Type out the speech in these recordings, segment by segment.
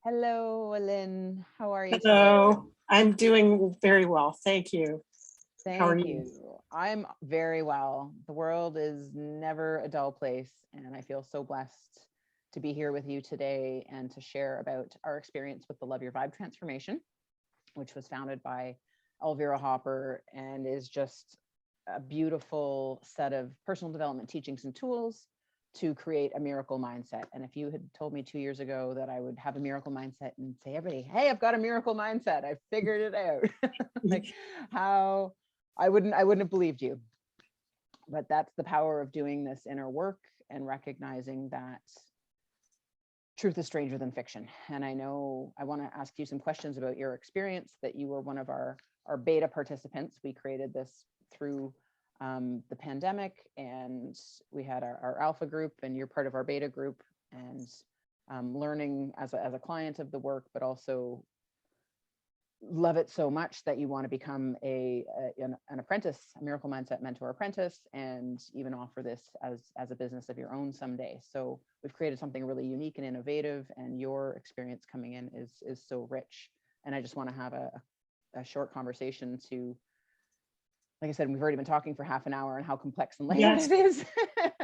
Hello, Aline. How are you today? Hello, I'm doing very well. Thank you. How are Thank you? you. I'm very well. The world is never a dull place, and I feel so blessed to be here with you today and to share about our experience with the Love Your Vibe transformation, which was founded by Elvira Hopper and is just a beautiful set of personal development teachings and tools to create a miracle mindset. And if you had told me 2 years ago that I would have a miracle mindset and say everybody, hey, I've got a miracle mindset, I figured it out. Like how I wouldn't have believed you. But that's the power of doing this inner work and recognizing that truth is stranger than fiction. And I know I want to ask you some questions about your experience, that you were one of our beta participants. We created this through the pandemic, and we had our alpha group, and you're part of our beta group, and learning as a client of the work, but also love it so much that you want to become an apprentice, a miracle mindset mentor apprentice, and even offer this as a business of your own someday. So we've created something really unique and innovative, and your experience coming in is so rich. And I just want to have a short conversation to, like I said, we've already been talking for half an hour and how complex and layered Yes, it is.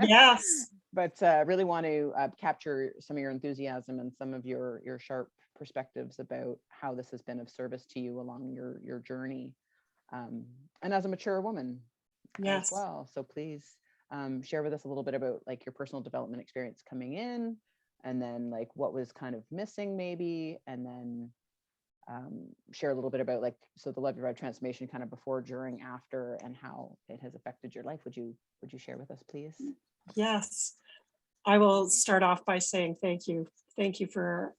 yes, But really want to capture some of your enthusiasm and some of your sharp perspectives about how this has been of service to you along your journey, and as a mature woman as yes. well. So please share with us a little bit about like your personal development experience coming in, and then like what was kind of missing maybe, and then share a little bit about like, so the Love Your Vibe transformation kind of before, during, after, and how it has affected your life. Would you share with us, please? Yes. I will start off by saying thank you. Thank you for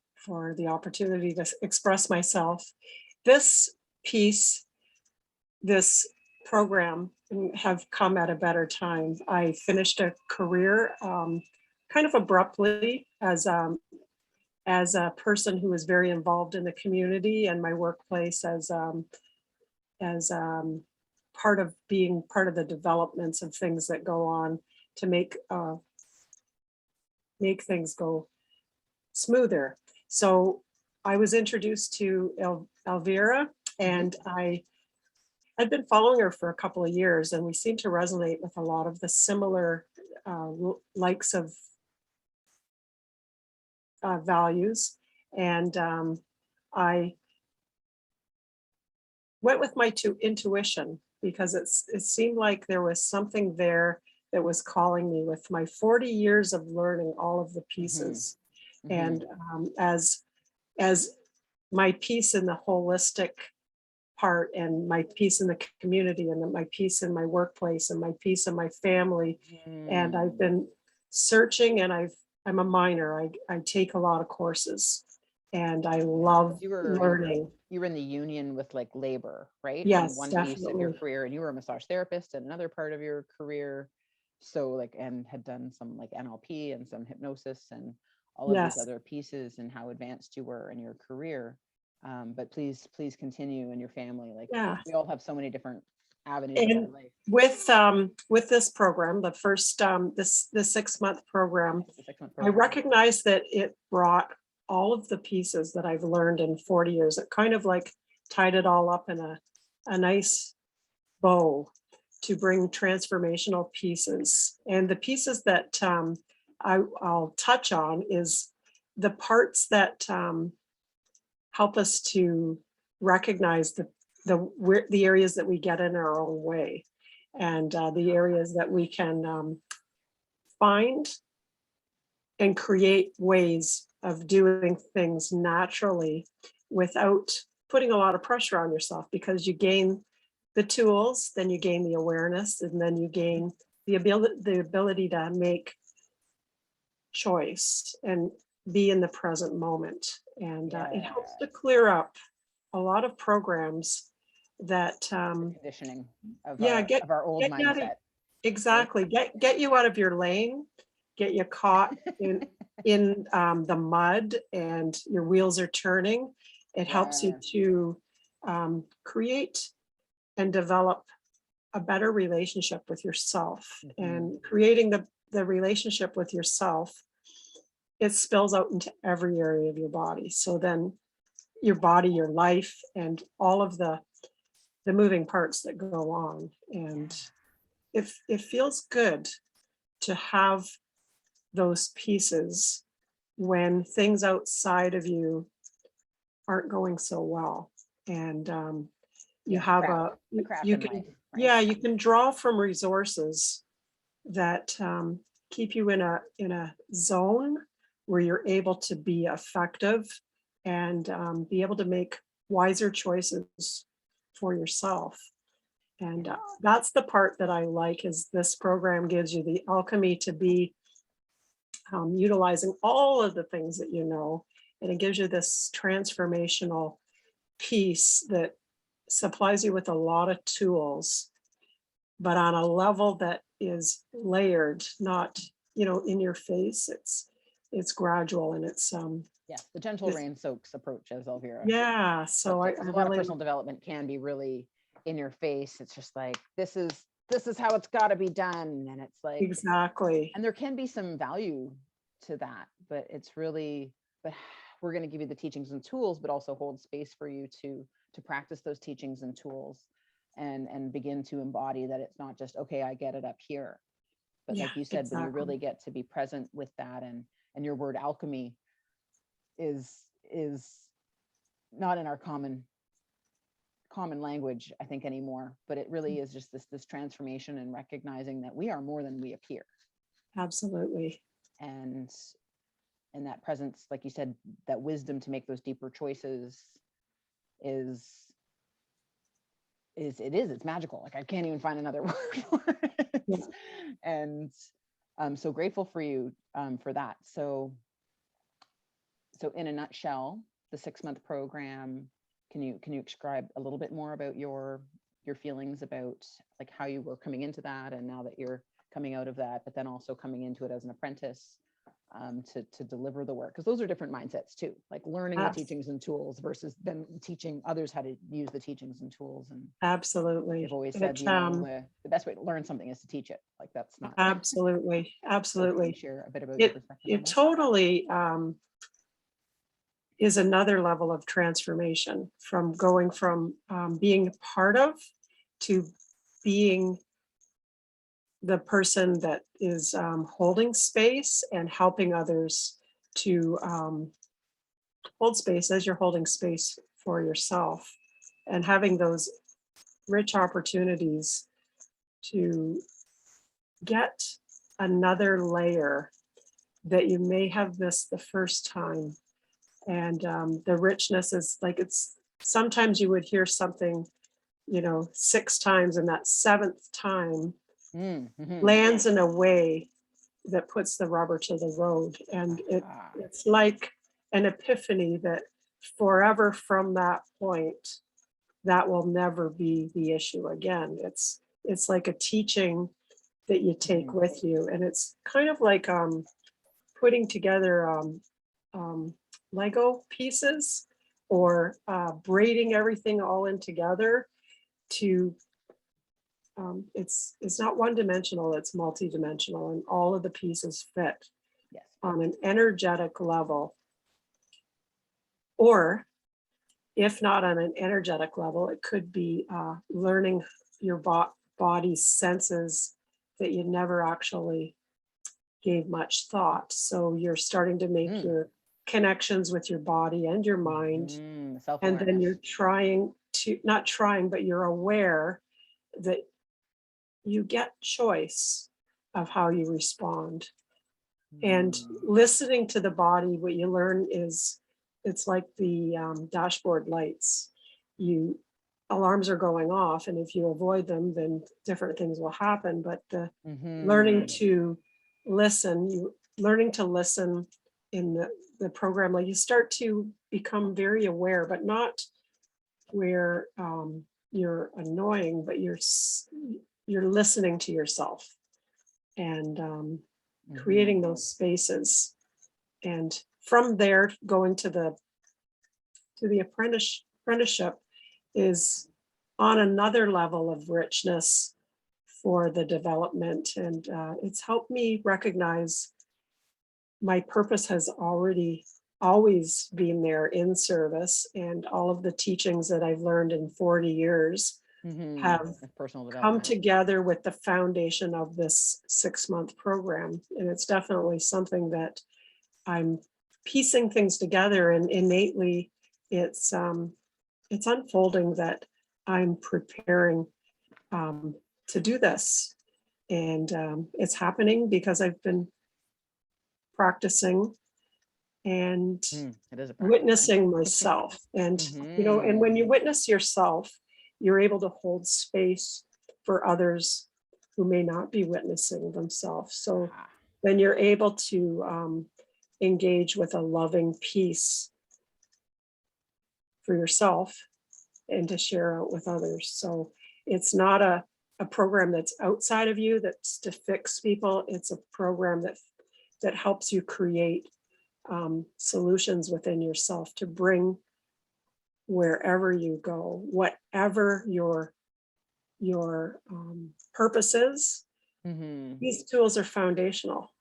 the opportunity to express myself. This piece, this program have come at a better time. I finished a career kind of abruptly as a person who was very involved in the community and my workplace as part of being part of the developments of things that go on to make things go smoother. So I was introduced to Elvira, and I'd been following her for a couple of years, and we seem to resonate with a lot of the similar likes of values. And I went with my intuition because it seemed like there was something there that was calling me with my 40 years of learning all of the pieces. And as my piece in the holistic part, and my piece in the community, and my piece in my workplace, and my piece in my family. And I've been searching, and I'm a minor. I take a lot of courses, and I love learning. You were in the union with like labor, right? Yes, one piece of your definitely. career, and you were a massage therapist in another part of your career. So like, and had done some like NLP and some hypnosis and all of these Yes. other pieces, and how advanced you were in your career. But please continue in your family. Like Yeah. we all have so many different avenues of our And life. with this program, the first the 6-month program, The 6-month I program. recognize that it brought all of the pieces that I've learned in 40 years. It kind of like tied it all up in a nice bow to bring transformational pieces. And the pieces that I'll touch on is the parts that help us to recognize the areas that we get in our own way, and the areas that we can find and create ways of doing things naturally without putting a lot of pressure on yourself, because you gain the tools, then you gain the awareness, and then you gain the ability to make choice and be in the present moment. And it helps to clear up a lot of programs that Conditioning of get our old get you out of, mindset. exactly, get you out of your lane, get you caught in the mud, and your wheels are turning. It helps you to create and develop a better relationship with yourself. And creating the relationship with yourself it spills out into every area of your body. So then your body, your life, and all of the moving parts that go on. And it feels good to have those pieces when things outside of you aren't going so well. And you Yeah, have the crap you in can, life, right? yeah, you can draw from resources that keep you in a zone where you're able to be effective and be able to make wiser choices for yourself. And that's the part that I like, is this program gives you the alchemy to be utilizing all of the things that you know, and it gives you this transformational piece that supplies you with a lot of tools, but on a level that is layered, not, in your face. It's gradual, and Yeah, the gentle rain soaks approach, as Elvira. yeah. So I a lot of really, personal development can be really in your face. It's just like, this is how it's got to be done, and it's like, exactly. and there can be some value to that, but it's really, but we're going to give you the teachings and tools, but also hold space for you to practice those teachings and tools, and begin to embody that. It's not just, okay, I get it up here, but Yeah, like you said, when you exactly. really get to be present with that, and your word alchemy is not in our common language, I think, anymore, but it really is just this transformation, and recognizing that we are more than we appear. Absolutely. And that presence, like you said, that wisdom to make those deeper choices it's magical. Like, I can't even find another word for it. Yeah. And I'm so grateful for you for that. So in a nutshell, the 6-month program, can you describe a little bit more about your feelings about, like, how you were coming into that, and now that you're coming out of that, but then also coming into it as an apprentice, to deliver the work? Because those are different mindsets too, like learning the teachings and tools versus then teaching others how to use the teachings and tools. And Absolutely. they've always said, the best way to learn something is to teach it. Like, that's not Absolutely. So Absolutely. can you share a bit about your perspective on It that? totally is another level of transformation, from going from being part of to being the person that is holding space and helping others to hold space as you're holding space for yourself, and having those rich opportunities to get another layer that you may have missed the first time. And the richness is like, it's sometimes you would hear something, 6 times, and that 7th time lands in a way that puts the rubber to the road. And it's like an epiphany that forever from that point, that will never be the issue again. It's like a teaching that you take with you. And it's kind of like putting together Lego pieces, or braiding everything all in together to it's not one-dimensional, it's multi-dimensional, and all of the pieces fit on an energetic level. Or if not on an energetic level, it could be learning your body's senses that you never actually gave much thought. So you're starting to make your connections with your body and your mind. And then you're not trying, but you're aware that you get choice of how you respond. And listening to the body, what you learn is, it's like the dashboard lights. Alarms are going off, and if you avoid them, then different things will happen. But the learning to listen, in the program, like, you start to become very aware, but not where you're annoying, but you're listening to yourself, and creating those spaces. And from there, going to the apprenticeship is on another level of richness for the development. And it's helped me recognize my purpose has always been there in service, and all of the teachings that I've learned in 40 years have That's personal come development. together with the foundation of this 6-month program. And it's definitely something that I'm piecing things together, and innately it's unfolding that I'm preparing to do this. And it's happening because I've been practicing and It is a practice, right? witnessing myself. And, and when you witness yourself, you're able to hold space for others who may not be witnessing themselves. So then you're able to engage with a loving peace for yourself and to share out with others. So it's not a program that's outside of you, that's to fix people. It's a program that helps you create solutions within yourself to bring wherever you go, whatever your purpose is. These tools are foundational.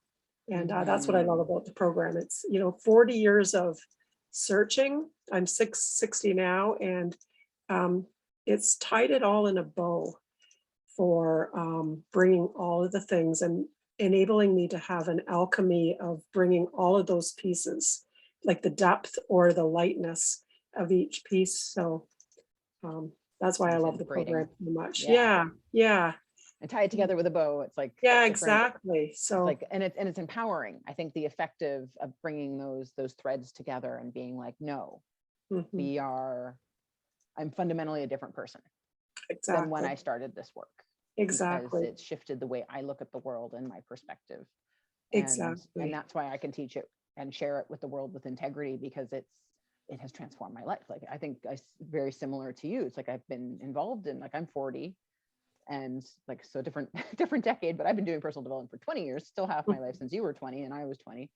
And that's what I love about the program. It's, 40 years of searching. I'm 60 now, and it's tied it all in a bow for bringing all of the things and enabling me to have an alchemy of bringing all of those pieces, like the depth or the lightness of each piece. So that's why I love the program so much. Yeah. And tie it together with a bow. It's like, exactly. So it's like, and it's empowering. I think the effective of bringing those threads together and being like, no, I'm fundamentally a different person than when I started this work. Because it's shifted the way I look at the world and my perspective. And that's why I can teach it and share it with the world with integrity, because it has transformed my life. Like, I think very similar to you. It's like I've been involved in, like, I'm 40 and like, so different decade, but I've been doing personal development for 20 years, still half my life since you were 20 and I was 20.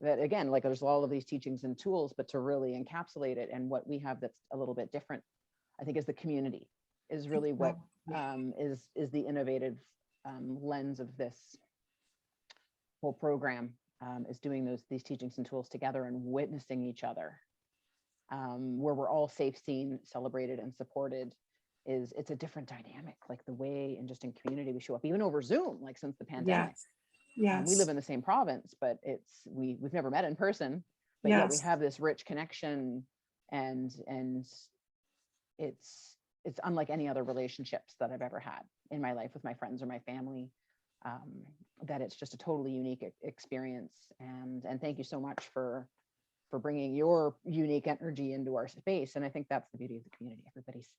That again, like, there's all of these teachings and tools, but to really encapsulate it, and what we have that's a little bit different, I think, is the community is really what is the innovative lens of this whole program, is doing these teachings and tools together and witnessing each other, where we're all safe, seen, celebrated, and supported. It's a different dynamic, like the way and just in community we show up, even over Zoom, like since the pandemic. We live in the same province, but we've never met in person, but yet we have this rich connection, and it's unlike any other relationships that I've ever had in my life with my friends or my family. That it's just a totally unique experience. And thank you so much for bringing your unique energy into our space. And I think that's the beauty of the community.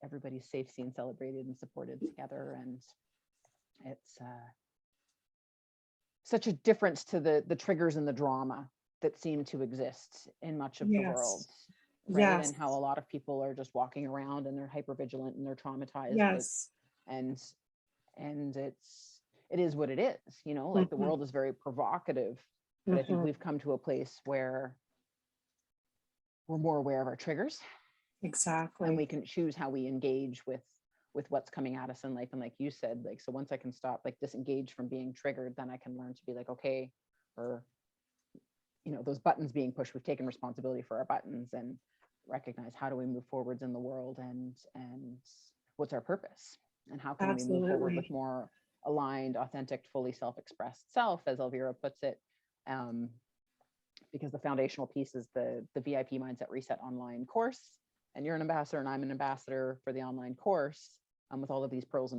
Everybody's safe, seen, celebrated, and supported together. And it's such a difference to the triggers and the drama that seem to exist in much of the world. Right. And how a lot of people are just walking around and they're hypervigilant and they're traumatized. And it is what it is, like the world is very provocative, but I think we've come to a place where we're more aware of our triggers. Exactly. And we can choose how we engage with what's coming at us in life. And like you said, like, so once I can stop, like, disengage from being triggered, then I can learn to be like, okay, or, those buttons being pushed, we've taken responsibility for our buttons and recognize how do we move forwards in the world, and what's our purpose, and how can we move forward with more aligned, authentic, fully self-expressed self, as Elvira puts it, because the foundational piece is the VIP Mindset Reset online course, and you're an ambassador and I'm an ambassador for the online course, with all of these pearls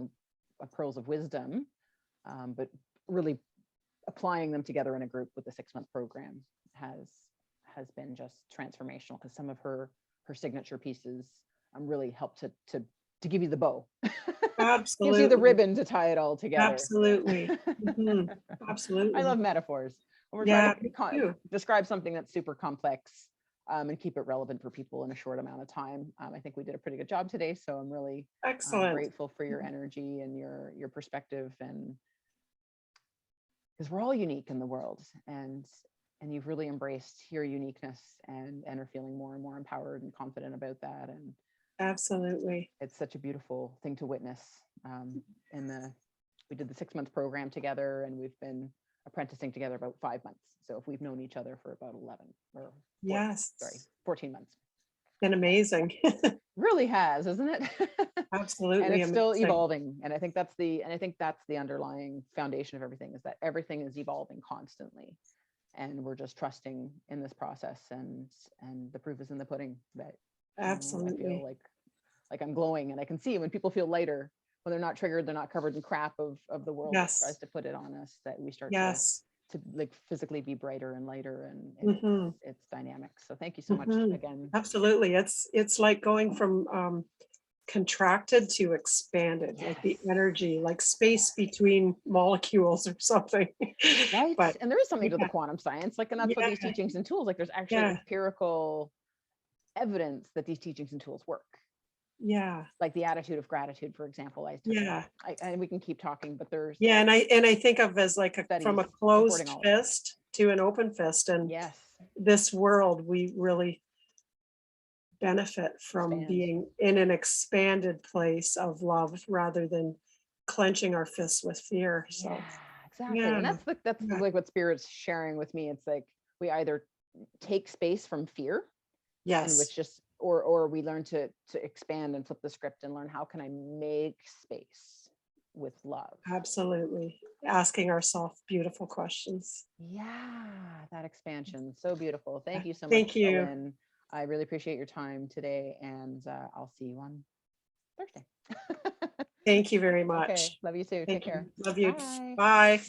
of wisdom, but really applying them together in a group with the 6-month program has been just transformational, because some of her signature pieces really helped to give you the bow. Absolutely. Gives you the ribbon to tie it all together. Absolutely. Absolutely. I love metaphors. When we're trying to describe something that's super complex, and keep it relevant for people in a short amount of time. I think we did a pretty good job today. So I'm really grateful for your energy and your perspective, and because we're all unique in the world, and you've really embraced your uniqueness and are feeling more and more empowered and confident about that. And absolutely, it's such a beautiful thing to witness. We did the 6-month program together, and we've been apprenticing together about 5 months. So if we've known each other for about 11 or Yes. 14 months. Been amazing. Really has, isn't it? Absolutely. And it's still amazing. evolving. And I think that's the underlying foundation of everything, is that everything is evolving constantly. And we're just trusting in this process, and the proof is in the pudding that Absolutely. I feel like I'm glowing, and I can see when people feel lighter, when they're not triggered, they're not covered in crap of the world that Yes. tries to put it on us, that we start Yes. to like physically be brighter and lighter, and Mhm. it's dynamic. So thank you so much Mhm. again. Absolutely. It's like going from contracted to expanded, like the Yes. energy, like space between molecules or something. Right. But And there is something to the yeah, quantum science, like, and that's what yeah, these teachings and tools, like, there's actually yeah, empirical evidence that these teachings and tools work. yeah, Like the attitude of gratitude, for example, I took yeah, and we can keep talking, but there's yeah. And I think of as like from studies a closed supporting all of it. fist to an open fist, and Yes. this world we really benefit from Expand. being in an expanded place of love rather than clenching our fists with fear. Yeah, So exactly. yeah, And that's yeah, like what Spirit's sharing with me. It's like we either take space from fear, and yes, which just or we learn to expand and flip the script and learn, how can I make space with love? absolutely. Asking ourselves beautiful questions. Yeah, that expansion. So beautiful. Yeah. Thank you so Thank much, you. Aline. I really appreciate your time today, and I'll see you on Thursday. Thank you very Okay. much. Love you too. Take Thank you. care. Love you. Bye. Bye.